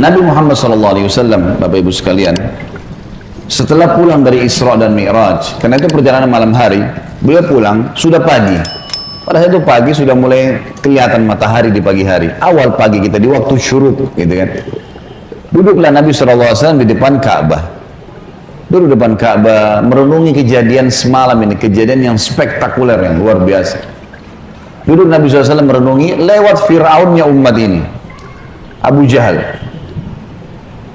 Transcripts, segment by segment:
Nabi Muhammad SAW, Bapak Ibu sekalian, setelah pulang dari Isra dan Mi'raj, karena itu perjalanan malam hari, beliau pulang sudah pagi. Pada saat itu pagi sudah mulai kelihatan matahari di pagi hari. Awal pagi kita di waktu syuruk, gitu kan. Duduklah Nabi SAW di depan Ka'bah. Duduk depan Ka'bah, merenungi kejadian semalam ini, kejadian yang spektakuler, yang luar biasa. Duduk Nabi SAW merenungi lewat Fir'aunnya umat ini, Abu Jahal.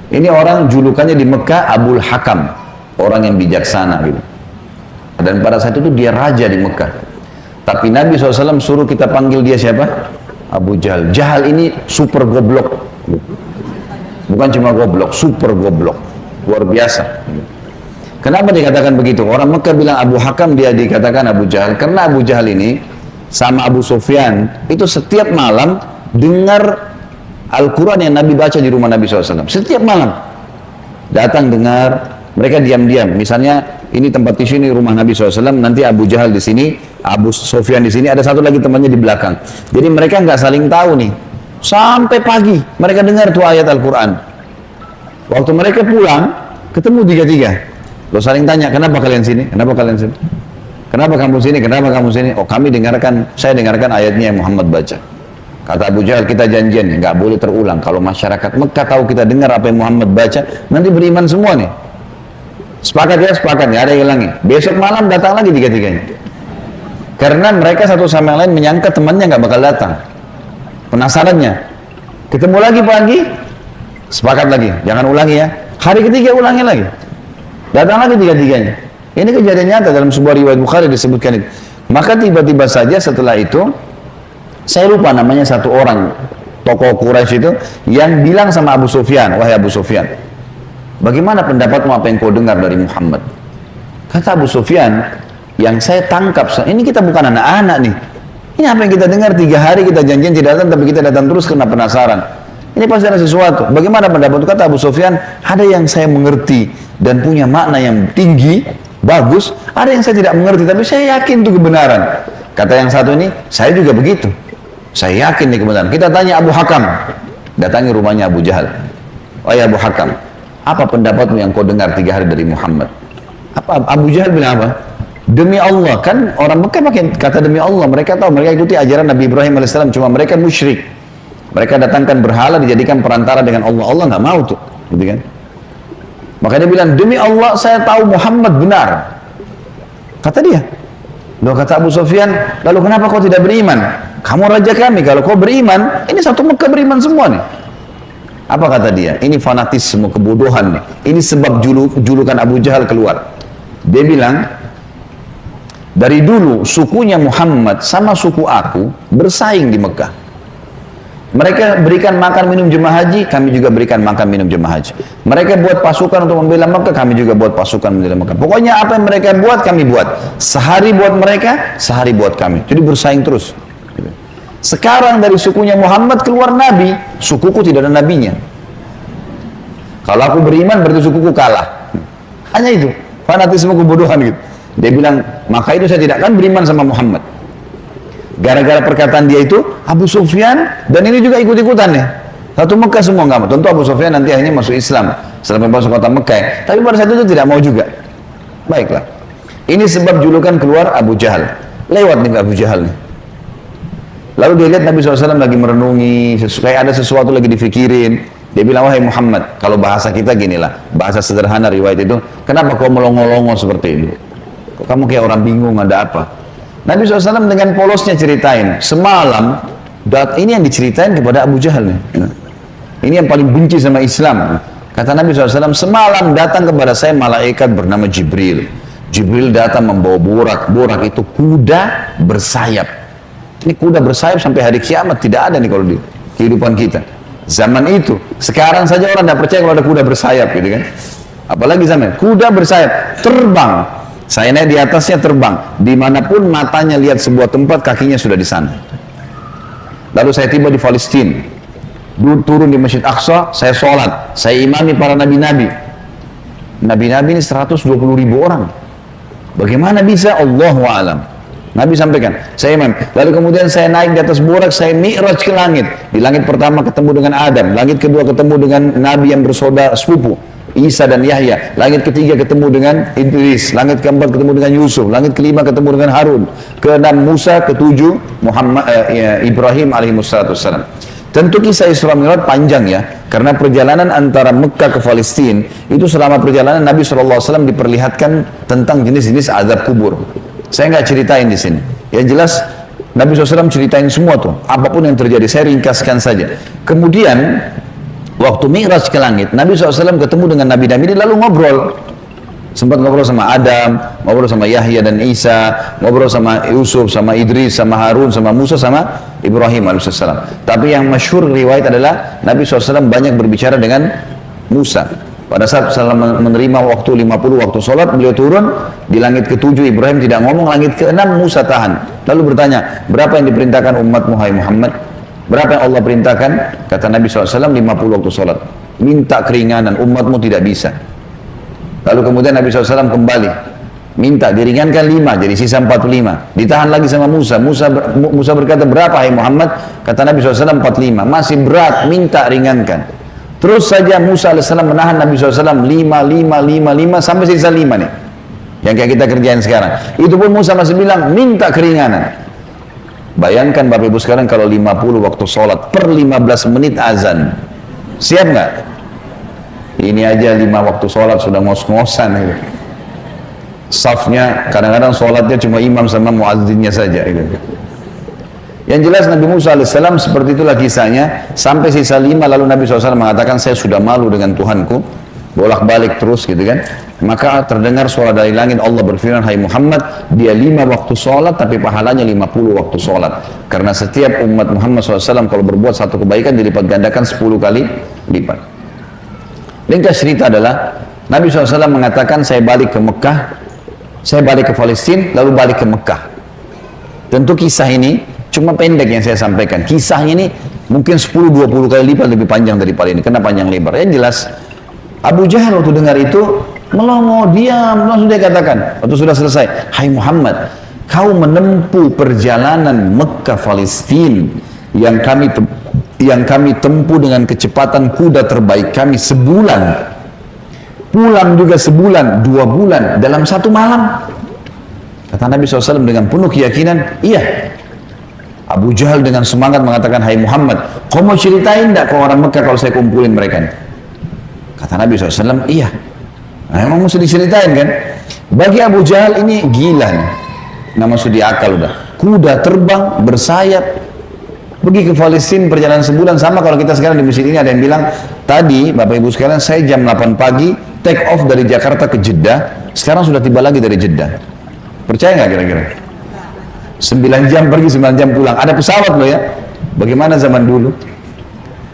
Ini orang julukannya di Mekah Abul Hakam, orang yang bijaksana gitu. Dan pada saat itu dia raja di Mekah. Tapi Nabi SAW suruh kita panggil dia siapa? Abu Jahal. Jahal ini super goblok. Bukan cuma goblok, super goblok. Luar biasa. Kenapa dikatakan begitu? Orang Mekah bilang Abu Hakam, dia dikatakan Abu Jahal. Karena Abu Jahal ini sama Abu Sufyan itu setiap malam dengar Al-Quran yang Nabi baca di rumah Nabi SAW. Setiap malam datang dengar, mereka diam-diam. Misalnya ini tempat tisu, ini rumah Nabi SAW, nanti Abu Jahal di sini, Abu Sufyan di sini, ada satu lagi temannya di belakang. Jadi mereka nggak saling tahu nih. Sampai pagi mereka dengar tuh ayat Al-Quran. Waktu mereka pulang, ketemu tiga-tiga. Lo saling tanya, kenapa kalian sini? Kenapa kalian sini? Kenapa kamu sini? Kenapa kamu sini? Oh, kami dengarkan, saya dengarkan ayatnya yang Muhammad baca. Kata Abu Jahal, kita janjian, nggak boleh terulang. Kalau masyarakat Mekah tahu kita dengar apa yang Muhammad baca, nanti beriman semua nih. Sepakat ya, sepakat, nggak ada yang hilangi. Besok malam datang lagi tiga-tiganya. Karena mereka satu sama yang lain menyangka temannya nggak bakal datang. Penasarannya, ketemu lagi pagi, sepakat lagi, jangan ulangi ya. Hari ketiga ulangi lagi, datang lagi tiga-tiganya. Ini kejadian nyata dalam sebuah riwayat Bukhari disebutkan itu. Maka tiba-tiba saja setelah itu, saya lupa namanya satu orang tokoh Quraisy itu yang bilang sama Abu Sufyan, wahai Abu Sufyan, bagaimana pendapatmu apa yang kau dengar dari Muhammad? Kata Abu Sufyan, yang saya tangkap, ini kita bukan anak-anak nih. Ini apa yang kita dengar 3 hari kita janjian tidak datang, tapi kita datang terus karena penasaran. Ini pasti ada sesuatu. Bagaimana pendapatmu? Kata Abu Sufyan, ada yang saya mengerti dan punya makna yang tinggi, bagus. Ada yang saya tidak mengerti, tapi saya yakin itu kebenaran. Kata yang satu ini, saya juga begitu. Saya yakin nih kebenaran. Kita tanya Abu Hakam, datangi rumahnya Abu Jahal. Oh ya Abu Hakam, apa pendapatmu yang kau dengar 3 hari dari Muhammad? Apa Abu Jahal bilang apa? Demi Allah, kan orang Mekah pakai kata demi Allah. Mereka tahu, mereka ikuti ajaran Nabi Ibrahim AS. Cuma mereka musyrik. Mereka datangkan berhala, dijadikan perantara dengan Allah. Allah nggak mau tuh, gitu kan? Maka dia bilang, demi Allah saya tahu Muhammad benar. Kata dia. Loh, kata Abu Sufyan, lalu kenapa kau tidak beriman? Kamu raja kami, kalau kau beriman, ini satu Mekah beriman semua nih. Apa kata dia? Ini fanatisme, kebodohan nih. Ini sebab julukan Abu Jahal keluar. Dia bilang, dari dulu sukunya Muhammad sama suku aku bersaing di Mekah. Mereka berikan makan minum jemaah haji, kami juga berikan makan minum jemaah haji. Mereka buat pasukan untuk membela Mekah, kami juga buat pasukan membela Mekah. Pokoknya apa yang mereka buat, kami buat. Sehari buat mereka, sehari buat kami. Jadi bersaing terus. Sekarang dari sukunya Muhammad keluar Nabi, sukuku tidak ada nabinya. Kalau aku beriman berarti sukuku kalah. Hanya itu, fanatisme kebodohan gitu. Dia bilang, maka itu saya tidak akan beriman sama Muhammad. Gara-gara perkataan dia itu, Abu Sufyan dan ini juga ikut-ikutan nih. Satu Mekah semua nggak mau. Tentu Abu Sufyan nanti akhirnya masuk Islam setelah masuk kota Mekah. Tapi pada saat itu tidak mau juga. Baiklah. Ini sebab julukan keluar Abu Jahal. Lewat nih Abu Jahal nih. Lalu dia lihat Nabi SAW lagi merenungi, kayak ada sesuatu lagi difikirin. Dia bilang, wahai Muhammad, kalau bahasa kita ginilah, bahasa sederhana riwayat itu, kenapa kau melongo-longo seperti itu? Kok kamu kayak orang bingung, ada apa? Nabi SAW dengan polosnya ceritain, semalam, ini yang diceritain kepada Abu Jahal nih. Ini yang paling benci sama Islam. Kata Nabi SAW, semalam datang kepada saya malaikat bernama Jibril. Jibril datang membawa burak. Burak itu kuda bersayap. Ini kuda bersayap sampai hari kiamat tidak ada nih kalau di kehidupan kita. Zaman itu, sekarang saja orang tidak percaya kalau ada kuda bersayap gitu kan. Apalagi zaman kuda bersayap, terbang. Saya naik di atasnya terbang. Dimanapun matanya lihat sebuah tempat, kakinya sudah di sana. Lalu saya tiba di Palestina. Turun di Masjid Aqsa, saya sholat. Saya imami para nabi-nabi. Nabi-nabi ini 120.000 orang. Bagaimana bisa? Allahu a'lam. Nabi sampaikan, saya imam. Lalu kemudian saya naik di atas burak, saya mi'raj ke langit. Di langit pertama ketemu dengan Adam, langit kedua ketemu dengan Nabi yang bersaudara sepupu, Isa dan Yahya. Langit ketiga ketemu dengan Idris, langit keempat ketemu dengan Yusuf, langit kelima ketemu dengan Harun, keenam Musa, ketujuh Ibrahim alaihissalam. Tentu kisah Isra Mi'raj panjang ya, karena perjalanan antara Mekah ke Palestina itu selama perjalanan Nabi SAW diperlihatkan tentang jenis-jenis azab kubur. Saya nggak ceritain di sini. Yang jelas Nabi SAW ceritain semua tuh, apapun yang terjadi. Saya ringkaskan saja. Kemudian waktu Mi'raj ke langit, Nabi SAW ketemu dengan Nabi-Nabi lalu ngobrol. Sempat ngobrol sama Adam, ngobrol sama Yahya dan Isa, ngobrol sama Yusuf, sama Idris, sama Harun, sama Musa, sama Ibrahim alaihissalam. Tapi yang masyhur riwayat adalah Nabi SAW banyak berbicara dengan Musa. Pada saat selama menerima waktu 50 waktu sholat, beliau turun di langit ke-7, Ibrahim tidak ngomong, langit ke-6 Musa tahan. Lalu bertanya, berapa yang diperintahkan umatmu hai Muhammad? Berapa yang Allah perintahkan? Kata Nabi SAW 50 waktu sholat. Minta keringanan, umatmu tidak bisa. Lalu kemudian Nabi SAW kembali, minta diringankan 5, jadi sisa 45. Ditahan lagi sama Musa. Musa berkata, berapa hai Muhammad? Kata Nabi SAW 45. Masih berat, minta ringankan. Terus saja Musa AS menahan Nabi SAW 5 sampai sisa 5 nih. Yang kayak kita kerjain sekarang. Itu pun Musa masih bilang, minta keringanan. Bayangkan Bapak Ibu sekarang kalau 50 waktu sholat per 15 menit azan. Siap nggak? Ini aja 5 waktu sholat sudah ngos-ngosan. Gitu. Safnya kadang-kadang sholatnya cuma imam sama muazzinnya saja. Gitu. Yang jelas Nabi Musa AS seperti itulah kisahnya. Sampai sisa 5 lalu Nabi SAW mengatakan, saya sudah malu dengan Tuhanku. Bolak-balik terus gitu kan. Maka terdengar suara dari langit, Allah berfirman, hai Muhammad, dia 5 waktu sholat tapi pahalanya 50 waktu sholat. Karena setiap umat Muhammad SAW kalau berbuat satu kebaikan dilipat gandakan 10 kali lipat. Ringkas cerita adalah Nabi SAW mengatakan, saya balik ke Mekah, saya balik ke Palestina, lalu balik ke Mekah. Tentu kisah ini cuma pendek yang saya sampaikan. Kisahnya ini mungkin 10-20 kali lipat lebih panjang daripada ini, karena panjang lebar. Yang jelas, Abu Jahal waktu dengar itu melongo, diam, langsung dia katakan, waktu sudah selesai, hai Muhammad, kau menempuh perjalanan Mekah Palestina yang kami tempuh dengan kecepatan kuda terbaik kami sebulan, pulang juga sebulan, 2 bulan dalam 1 malam. Kata Nabi SAW dengan penuh keyakinan, iya. Abu Jahal dengan semangat mengatakan, hai Muhammad, kau mau ceritain enggak ke orang Mekah kalau saya kumpulin mereka? Kata Nabi SAW, iya. Nah, emang mesti diceritain kan? Bagi Abu Jahal ini gila nih. Nah, maksud dia akal udah. Kuda terbang, bersayap, pergi ke Palestina perjalanan sebulan. Sama kalau kita sekarang di masjid ini ada yang bilang, tadi Bapak Ibu sekalian saya jam 8 pagi take off dari Jakarta ke Jeddah, sekarang sudah tiba lagi dari Jeddah. Percaya nggak kira-kira? 9 jam pergi, 9 jam pulang. Ada pesawat loh ya. Bagaimana zaman dulu?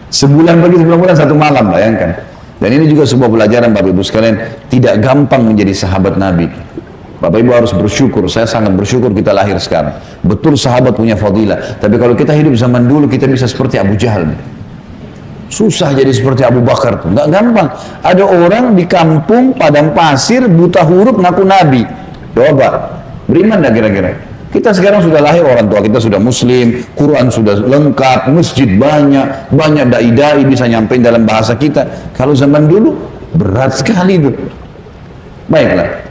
Sebulan pergi, 9 bulan, 1 malam, bayangkan. Dan ini juga sebuah pelajaran Bapak Ibu sekalian, tidak gampang menjadi sahabat Nabi. Bapak Ibu harus bersyukur, saya sangat bersyukur kita lahir sekarang. Betul sahabat punya fadilah, tapi kalau kita hidup zaman dulu kita bisa seperti Abu Jahal. Susah jadi seperti Abu Bakar tuh, nggak gampang. Ada orang di kampung padang pasir buta huruf ngaku Nabi. Coba, beriman nggak kira-kira? Kita sekarang sudah lahir, orang tua kita sudah muslim, Quran sudah lengkap, masjid banyak dai-dai bisa nyampein dalam bahasa kita. Kalau zaman dulu, berat sekali itu. Baiklah.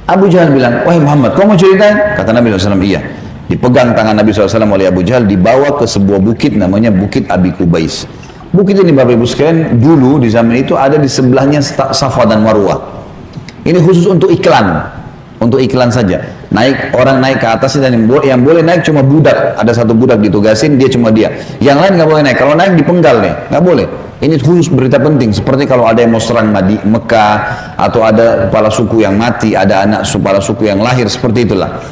Abu Jahal bilang, wahai Muhammad, kau mau ceritain? Kata Nabi SAW, iya. Dipegang tangan Nabi SAW oleh Abu Jahal, dibawa ke sebuah bukit namanya Bukit Abi Kubais. Bukit ini Bapak Ibu sekalian, dulu di zaman itu ada di sebelahnya Safa dan Marwah. Ini khusus untuk iklan. Untuk iklan saja. Orang naik ke atasnya, dan yang boleh naik cuma budak. Ada satu budak ditugasin, dia cuma dia. Yang lain nggak boleh naik. Kalau naik dipenggal nih, nggak boleh. Ini khusus berita penting. Seperti kalau ada yang mau serang Mekah, atau ada kepala suku yang mati, ada anak kepala suku yang lahir, seperti itulah.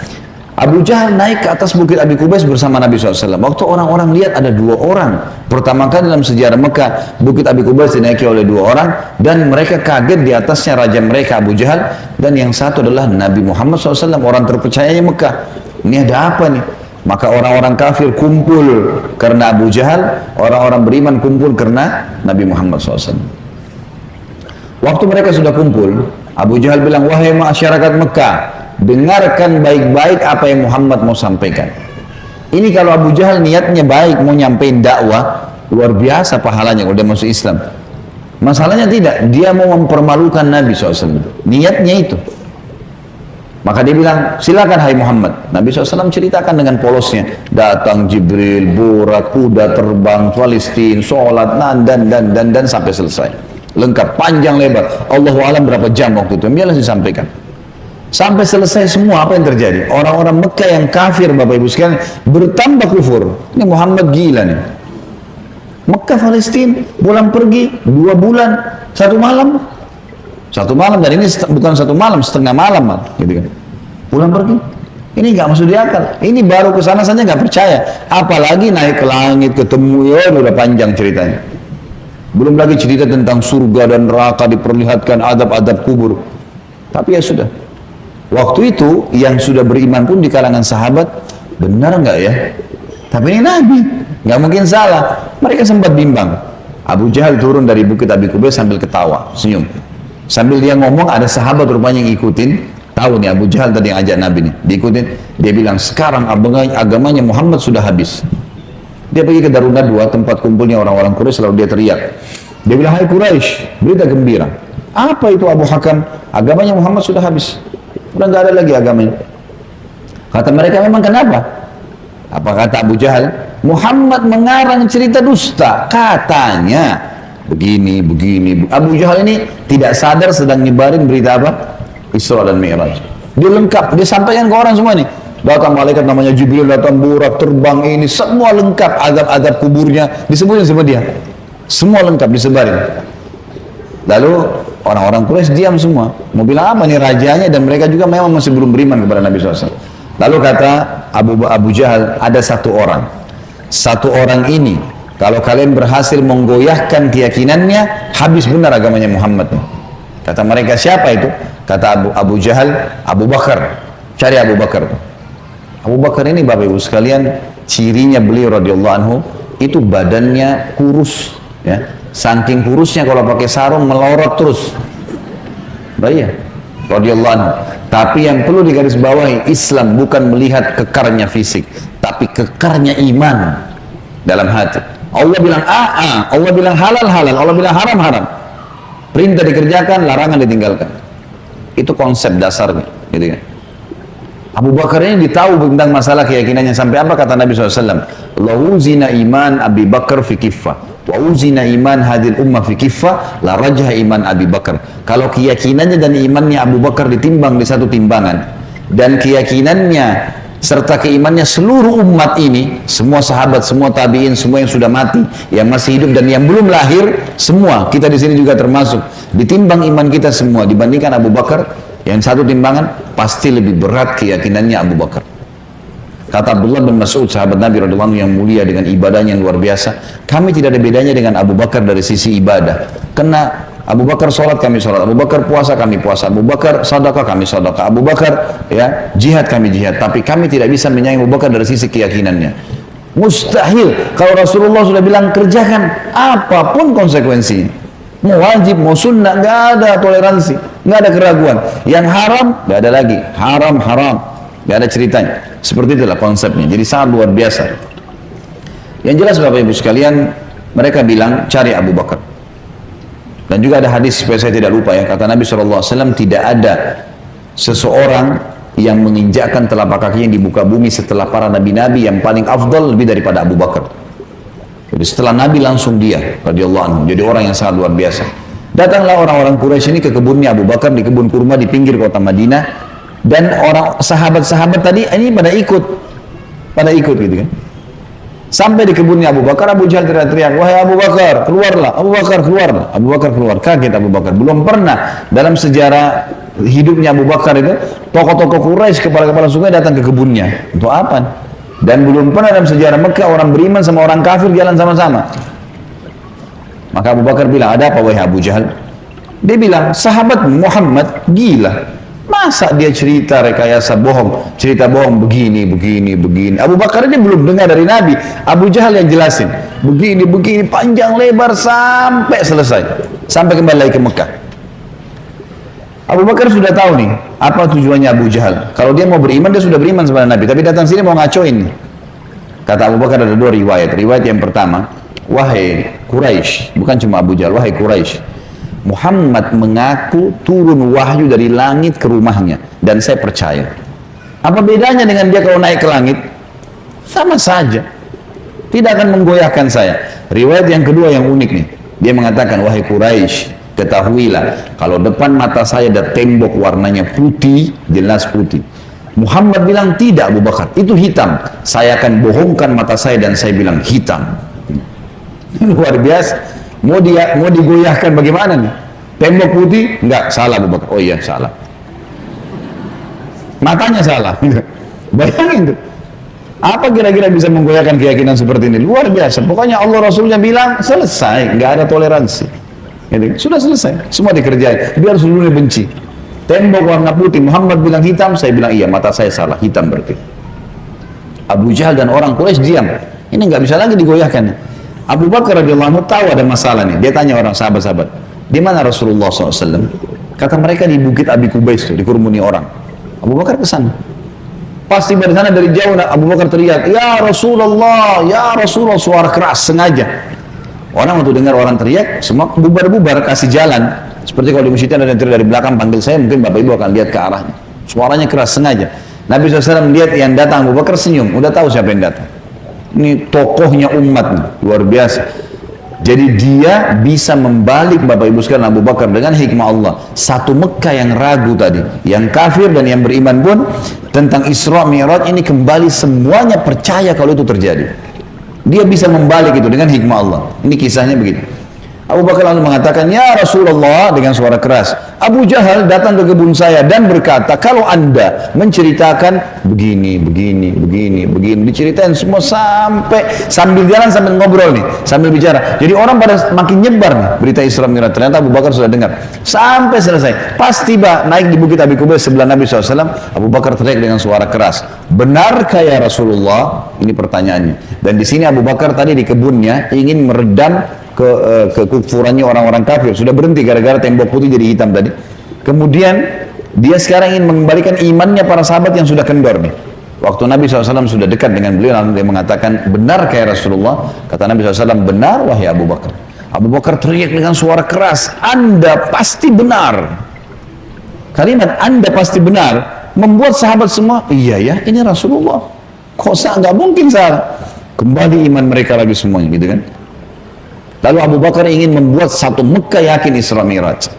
Abu Jahal naik ke atas Bukit Abi Kubais bersama Nabi SAW. Waktu orang-orang lihat ada 2 orang. Pertama kali dalam sejarah Mekah, Bukit Abi Kubais dinaiki oleh 2 orang. Dan mereka kaget, di atasnya raja mereka Abu Jahal. Dan yang satu adalah Nabi Muhammad SAW, orang terpercayanya Mekah. Ini ada apa nih? Maka orang-orang kafir kumpul karena Abu Jahal. Orang-orang beriman kumpul karena Nabi Muhammad SAW. Waktu mereka sudah kumpul, Abu Jahal bilang, wahai masyarakat Mekah, dengarkan baik-baik apa yang Muhammad mau sampaikan. Ini kalau Abu Jahal niatnya baik, mau nyampein dakwah, luar biasa pahalanya kalau dia masuk Islam. Masalahnya tidak, dia mau mempermalukan Nabi SAW. Niatnya itu. Maka dia bilang, silakan hai Muhammad. Nabi SAW ceritakan dengan polosnya. Datang Jibril, burak, kuda terbang, Palestina, sholat, dan sampai selesai. Lengkap, panjang lebar. Allahu alam berapa jam waktu itu. Biarlah disampaikan. Sampai selesai semua, apa yang terjadi? Orang-orang Mekah yang kafir, Bapak Ibu sekalian, bertambah kufur. Ini Muhammad gila nih. Mekah, Palestina, pulang pergi 2 bulan, 1 malam. 1 malam, dan ini bukan 1 malam, setengah malam, gitu kan. Pulang pergi. Ini nggak masuk di akal. Ini baru ke sana saja nggak percaya. Apalagi naik ke langit, ketemu, ya udah panjang ceritanya. Belum lagi cerita tentang surga dan neraka, diperlihatkan adab-adab kubur. Tapi ya sudah. Waktu itu yang sudah beriman pun di kalangan sahabat, benar nggak ya? Tapi ini Nabi, nggak mungkin salah. Mereka sempat bimbang. Abu Jahal turun dari bukit Abi Kubais sambil ketawa, senyum. Sambil dia ngomong, ada sahabat rupanya yang ikutin. Tahu nih Abu Jahal tadi yang ajak Nabi nih, diikutin. Dia bilang, sekarang agamanya Muhammad sudah habis. Dia pergi ke Darun Nadwa, tempat kumpulnya orang-orang Quraisy, lalu dia teriak. Dia bilang, hai Quraisy, berita gembira. Apa itu Abu Hakam? Agamanya Muhammad sudah habis. Udah nggak ada lagi agamanya. Kata mereka, memang kenapa? Apa kata Abu Jahal? Muhammad mengarang cerita dusta. Katanya begini. Abu Jahal ini tidak sadar sedang nyebarin berita apa? Isra dan Mi'raj. Dia lengkap, dia sampaikan ke orang semua nih. Datang malaikat namanya Jibril, datang burak, terbang ini, semua lengkap. Adab-adab kuburnya disebutin sama dia. Semua lengkap disebarin. Lalu orang-orang Quraisy diam semua. Mau bilang apa nih rajanya, dan mereka juga memang masih belum beriman kepada Nabi SAW. Lalu kata Abu Jahal, ada satu orang. Satu orang ini, kalau kalian berhasil menggoyahkan keyakinannya, habis benar agamanya Muhammad. Kata mereka, siapa itu? Kata Abu Jahal, Abu Bakar. Cari Abu Bakar. Abu Bakar ini Bapak Ibu sekalian, cirinya beliau radhiyallahu anhu, itu badannya kurus. Ya. Saking kurusnya kalau pakai sarung melorot terus. Baik, radhiyallahu anhu. Tapi yang perlu digarisbawahi, Islam bukan melihat kekarnya fisik, tapi kekarnya iman dalam hati. Allah bilang Allah bilang halal, Allah bilang haram. Perintah dikerjakan, larangan ditinggalkan. Itu konsep dasarnya, gitu kan. Abu Bakar ini ditahu tentang masalah keyakinannya sampai apa kata Nabi SAW. Lahuzina iman Abi Bakar fi kiffah. Wa uzina iman hadil ummah fi kiffah la rajah iman Abi Bakar. Kalau keyakinannya dan imannya Abu Bakar ditimbang di satu timbangan, dan keyakinannya serta keimannya seluruh umat ini, semua sahabat, semua tabi'in, semua yang sudah mati, yang masih hidup dan yang belum lahir, semua kita di sini juga termasuk, ditimbang iman kita semua dibandingkan Abu Bakar, yang satu timbangan pasti lebih berat keyakinannya Abu Bakar. Kata Abdullah bin Mas'ud, sahabat Nabi radhiyallahu anhu yang mulia dengan ibadahnya yang luar biasa, kami tidak ada bedanya dengan Abu Bakar dari sisi ibadah. Karena Abu Bakar sholat, kami sholat. Abu Bakar puasa, kami puasa. Abu Bakar sedekah, kami sedekah. Abu Bakar ya jihad, kami jihad. Tapi kami tidak bisa menyaingi Abu Bakar dari sisi keyakinannya. Mustahil. Kalau Rasulullah sudah bilang kerjakan apapun konsekuensinya. Mau wajib, mau sunnah, nggak ada toleransi, nggak ada keraguan. Yang haram, nggak ada lagi. Haram, nggak ada ceritanya. Seperti itulah konsepnya. Jadi sangat luar biasa. Yang jelas Bapak Ibu sekalian, mereka bilang cari Abu Bakar. Dan juga ada hadis supaya saya tidak lupa ya, kata Nabi SAW, tidak ada seseorang yang menginjakkan telapak kakinya di muka bumi setelah para nabi-nabi yang paling afdal lebih daripada Abu Bakar. Jadi setelah Nabi langsung dia radhiyallahu anhu, jadi orang yang sangat luar biasa. Datanglah orang-orang Quraisy ini ke kebunnya Abu Bakar, di kebun kurma di pinggir kota Madinah, dan orang sahabat-sahabat tadi ini pada ikut gitu kan. Sampai di kebunnya Abu Bakar, Abu Jahal teriak-teriak, wahai Abu Bakar, keluarlah, Abu Bakar keluar. Abu Bakar keluar, kaget Abu Bakar. Belum pernah dalam sejarah hidupnya Abu Bakar itu, tokoh-tokoh Quraisy, kepala-kepala suku datang ke kebunnya. Untuk apa? Dan belum pernah dalam sejarah Mekah orang beriman sama orang kafir jalan sama-sama. Maka Abu Bakar bilang, ada apa wahai Abu Jahal? Dia bilang, sahabat Muhammad gila. Masa dia cerita rekayasa bohong, cerita bohong begini. Abu Bakar ini belum dengar dari Nabi. Abu Jahal yang jelasin. Begini, panjang lebar sampai selesai. Sampai kembali lagi ke Mekah. Abu Bakar sudah tahu nih, apa tujuannya Abu Jahal. Kalau dia mau beriman, dia sudah beriman sama Nabi. Tapi datang sini mau ngacoin. Kata Abu Bakar ada dua riwayat. Riwayat yang pertama, wahai Quraisy, bukan cuma Abu Jahal, wahai Quraisy, Muhammad mengaku turun wahyu dari langit ke rumahnya. Dan saya percaya. Apa bedanya dengan dia kalau naik ke langit? Sama saja. Tidak akan menggoyahkan saya. Riwayat yang kedua yang unik nih. Dia mengatakan, wahai Quraisy, ketahuilah, kalau depan mata saya ada tembok warnanya putih, jelas putih. Muhammad bilang tidak Abu Bakar, itu hitam. Saya akan bohongkan mata saya dan saya bilang hitam. Luar biasa. Mau digoyahkan bagaimana nih? Tembok putih? Enggak, salah Abu Bakar. Oh iya, salah. Matanya salah. Bayangin tuh. Apa kira-kira bisa menggoyahkan keyakinan seperti ini? Luar biasa. Pokoknya Allah Rasulnya bilang selesai, nggak ada toleransi. Sudah selesai, semua dikerjain. Biar seluruhnya benci. Tembok warna putih, Muhammad bilang hitam, saya bilang iya, mata saya salah, hitam berarti. Abu Jahal dan orang Quraisy diam. Ini nggak bisa lagi digoyahkan. Abu Bakar radhiyallahu anhu tahu ada masalah nih. Dia tanya orang sahabat-sahabat, di mana Rasulullah SAW? Kata mereka di Bukit Abi Kubais tuh, dikerumuni orang. Abu Bakar ke sana. Pasti dari sana dari jauh Abu Bakar teriak, ya Rasulullah, suara keras sengaja. Orang waktu dengar orang teriak, semua bubar-bubar kasih jalan. Seperti kalau di masjid ada yang teriak dari belakang panggil saya, mungkin Bapak Ibu akan lihat ke arahnya. Suaranya keras sengaja. Nabi SAW lihat yang datang, Abu Bakar senyum, udah tahu siapa yang datang. Ini tokohnya umat nih, luar biasa. Jadi dia bisa membalik Bapak Ibu sekalian Abu Bakar dengan hikmah Allah. Satu Mekah yang ragu tadi, yang kafir dan yang beriman pun tentang Isra Mi'raj ini kembali semuanya percaya kalau itu terjadi. Dia bisa membalik itu dengan hikmah Allah. Ini kisahnya begitu. Abu Bakar lalu mengatakan, ya Rasulullah, dengan suara keras, Abu Jahal datang ke kebun saya dan berkata, kalau anda menceritakan begini, diceritain semua sambil jalan sambil ngobrol nih, sambil bicara. Jadi orang pada makin nyebar nih berita Isra Mi'raj. Ternyata Abu Bakar sudah dengar sampai selesai. Pas tiba naik di Bukit Abi Kubais sebelah Nabi SAW, Abu Bakar teriak dengan suara keras, benarkah ya Rasulullah? Ini pertanyaannya. Dan di sini Abu Bakar tadi di kebunnya ingin meredam kekufurannya orang-orang kafir. Sudah berhenti gara-gara tembok putih jadi hitam tadi. Kemudian dia sekarang ingin mengembalikan imannya para sahabat yang sudah kendor nih. Waktu Nabi SAW sudah dekat dengan beliau, lalu dia mengatakan, benar kayak Rasulullah? Kata Nabi SAW, benar wahai Abu Bakar. Abu Bakar teriak dengan suara keras, anda pasti benar. Kalimat anda pasti benar membuat sahabat semua, iya ya, ini Rasulullah. Kok nggak mungkin salah? Kembali iman mereka lagi semuanya, gitu kan? Lalu Abu Bakar ingin membuat satu Mekah yakin Isra Mi'raj.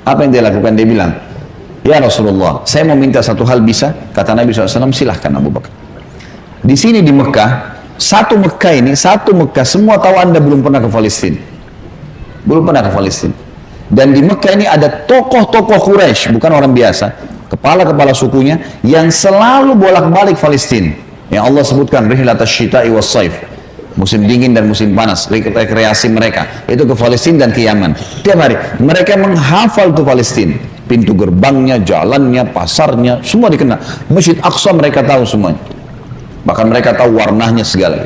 Apa yang dia lakukan? Dia bilang, ya Rasulullah, saya mau minta satu hal bisa? Kata Nabi SAW, silahkan Abu Bakar. Di sini di Mekah, satu Mekah, semua tahu anda belum pernah ke Palestina. Belum pernah ke Palestina. Dan di Mekah ini ada tokoh-tokoh Quraisy, bukan orang biasa, kepala-kepala sukunya, yang selalu bolak-balik Palestina. Yang Allah sebutkan, Rihlatas Syita'i was Saif. Musim dingin dan musim panas, rekreasi mereka itu ke Palestina dan ke Yaman. Tiap hari mereka menghafal tuh Palestina, pintu gerbangnya, jalannya, pasarnya, semua dikenal. Masjid Aqsa mereka tahu semuanya, bahkan mereka tahu warnanya segala.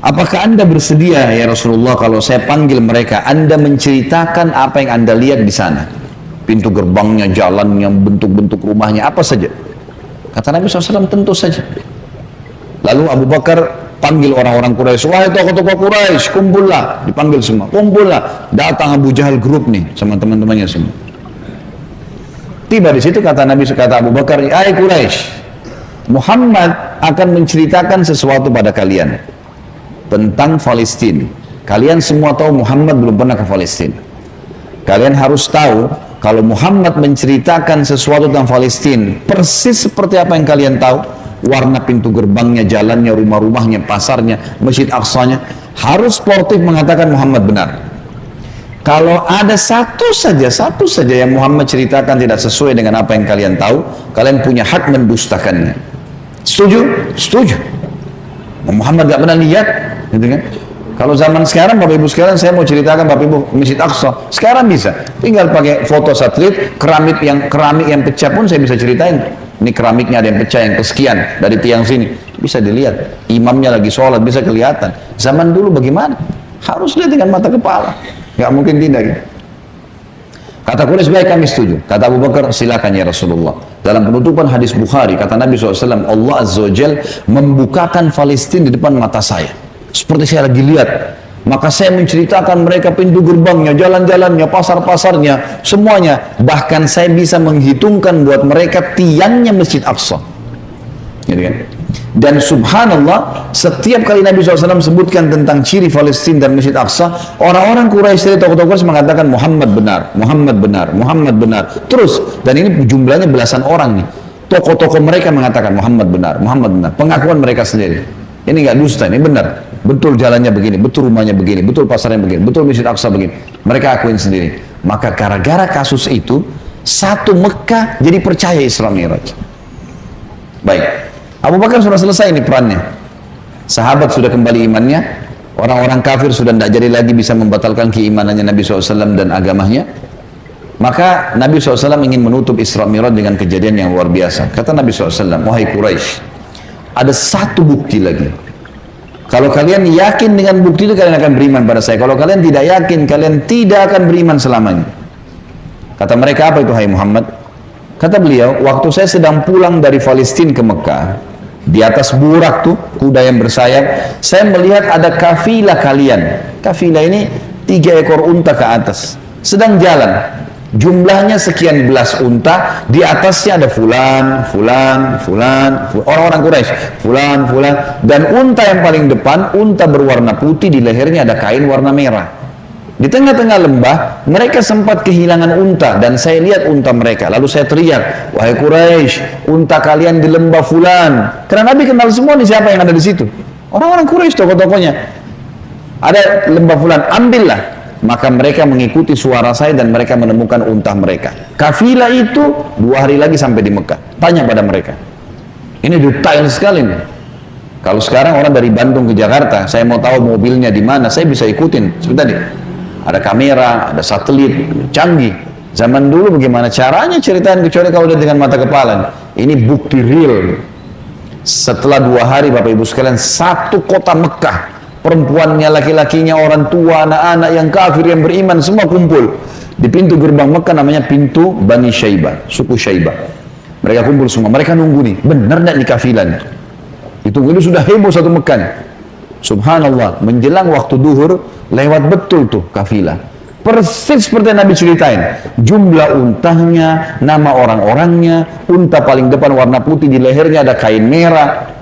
Apakah anda bersedia ya Rasulullah kalau saya panggil mereka, anda menceritakan apa yang anda lihat di sana, pintu gerbangnya, jalannya, bentuk-bentuk rumahnya, apa saja? Kata Nabi SAW, tentu saja. Lalu Abu Bakar panggil orang-orang Quraisy, wahai tokoh-tokoh Quraisy, kumpullah, dipanggil semua, kumpullah. Datang Abu Jahal grup nih sama teman-temannya semua. Tiba di situ kata Nabi, kata Abu Bakar, hai Quraisy, Muhammad akan menceritakan sesuatu pada kalian tentang Palestina. Kalian semua tahu Muhammad belum pernah ke Palestina. Kalian harus tahu kalau Muhammad menceritakan sesuatu tentang Palestina persis seperti apa yang kalian tahu. Warna pintu gerbangnya, jalannya, rumah-rumahnya, pasarnya, Masjid Aqsanya, harus sportif mengatakan Muhammad benar. Kalau ada satu saja yang Muhammad ceritakan tidak sesuai dengan apa yang kalian tahu, kalian punya hak mendustakannya. Setuju? Setuju. Muhammad gak pernah lihat, gitu kan? Kalau zaman sekarang, Bapak Ibu sekalian, saya mau ceritakan Bapak Ibu Masjid Aqsa, sekarang bisa, tinggal pakai foto satelit, keramik yang pecah pun saya bisa ceritain. Ini keramiknya ada yang pecah, yang kesekian dari tiang sini, bisa dilihat. Imamnya lagi sholat, bisa kelihatan. Zaman dulu bagaimana? Harus lihat dengan mata kepala, nggak mungkin tidak. Gitu. Kata Quraisy, baik kami setuju. Kata Abu Bakar, silakan ya Rasulullah. Dalam penutupan hadis Bukhari, kata Nabi SAW, Allah Azza wa Jal membukakan Palestina di depan mata saya. Seperti saya lagi lihat. Maka saya menceritakan mereka pintu gerbangnya, jalan-jalannya, pasar-pasarnya, semuanya. Bahkan saya bisa menghitungkan buat mereka tiangnya Masjid Aqsa. Gitu kan? Dan subhanallah, setiap kali Nabi SAW sebutkan tentang ciri Palestina dan Masjid Aqsa, orang-orang Quraisy, tokoh-tokoh Quraisy mengatakan Muhammad benar, Muhammad benar, Muhammad benar. Terus, dan ini jumlahnya belasan orang nih. Tokoh-tokoh mereka mengatakan Muhammad benar, Muhammad benar. Pengakuan mereka sendiri. Ini nggak dusta, ini benar. Betul jalannya begini, betul rumahnya begini, betul pasarnya begini, betul Masjid Aqsa begini. Mereka akuin sendiri. Maka gara-gara kasus itu, satu Mekah jadi percaya Isra Mi'raj. Baik. Abu Bakar sudah selesai ini perannya. Sahabat sudah kembali imannya. Orang-orang kafir sudah tidak jadi lagi bisa membatalkan keimanannya Nabi SAW dan agamanya. Maka Nabi SAW ingin menutup Isra Mi'raj dengan kejadian yang luar biasa. Kata Nabi SAW, wahai Quraisy, ada satu bukti lagi. Kalau kalian yakin dengan bukti itu, kalian akan beriman pada saya. Kalau kalian tidak yakin, kalian tidak akan beriman selamanya. Kata mereka, apa itu hai Muhammad? Kata beliau, waktu saya sedang pulang dari Palestina ke Mekah, di atas burak tuh, kuda yang bersayap, saya melihat ada kafilah kalian. Kafilah ini 3 ekor unta ke atas, sedang jalan. Jumlahnya sekian belas unta, di atasnya ada fulan, orang-orang Quraisy, fulan, dan unta yang paling depan, unta berwarna putih, di lehernya ada kain warna merah. Di tengah-tengah lembah, mereka sempat kehilangan unta, dan saya lihat unta mereka. Lalu saya teriak, wahai Quraisy, unta kalian di lembah fulan. Karena Nabi kenal semua nih siapa yang ada di situ. Orang-orang Quraisy, tokoh-tokohnya. Ada lembah fulan, ambillah. Maka mereka mengikuti suara saya dan mereka menemukan unta mereka. Kafilah itu 2 hari lagi sampai di Mekah. Tanya pada mereka. Ini detail sekali nih. Kalau sekarang orang dari Bandung ke Jakarta, saya mau tahu mobilnya di mana, saya bisa ikutin. Sebentar nih. Ada kamera, ada satelit, canggih. Zaman dulu bagaimana caranya ceritain, kecuali kalau lihat dengan mata kepala. Ini bukti real. Setelah 2 hari Bapak Ibu sekalian, satu kota Mekah, perempuannya, laki-lakinya, orang tua, anak-anak yang kafir, yang beriman, semua kumpul di pintu gerbang Mekah, namanya pintu Bani Syaibah, suku Syaibah. Mereka kumpul semua, mereka nunggu nih, benar tidak di kafilah nih? Itu sudah heboh satu Mekah nih. Subhanallah, menjelang waktu duhur, lewat betul tuh kafilah. Persis seperti yang Nabi ceritain. Jumlah untanya, nama orang-orangnya, unta paling depan warna putih, di lehernya ada kain merah.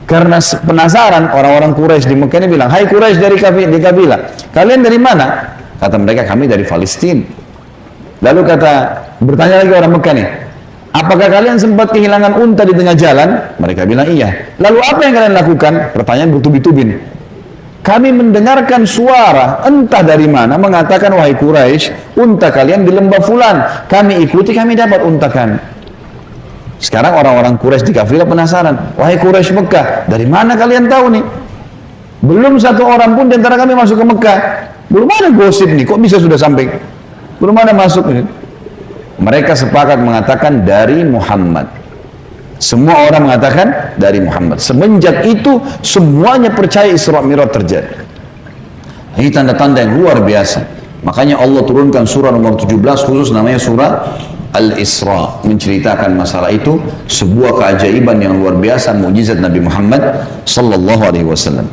Karena penasaran, orang-orang Quraisy di Mekah ini bilang, hai Quraisy dari kafilah, kalian dari mana? Kata mereka, kami dari Palestina. Lalu bertanya lagi orang Mekah nih, apakah kalian sempat kehilangan unta di tengah jalan? Mereka bilang iya. Lalu apa yang kalian lakukan? Pertanyaan bertubi-tubi. Kami mendengarkan suara entah dari mana mengatakan, wahai Quraisy, unta kalian di lembah fulan. Kami ikuti, kami dapat unta kami. Sekarang orang-orang Quraisy di kafilah penasaran, wahai Quraisy Mekah, dari mana kalian tahu nih? Belum satu orang pun di antara kami masuk ke Mekah. Belum ada gosip nih, kok bisa sudah sampai? Belum ada masuk nih. Mereka sepakat mengatakan dari Muhammad. Semua orang mengatakan dari Muhammad. Semenjak itu semuanya percaya Isra Mi'raj terjadi. Ini tanda-tanda yang luar biasa. Makanya Allah turunkan surah nomor 17 khusus namanya surah Al-Isra, menceritakan masalah itu, sebuah keajaiban yang luar biasa, mukjizat Nabi Muhammad sallallahu alaihi wasallam.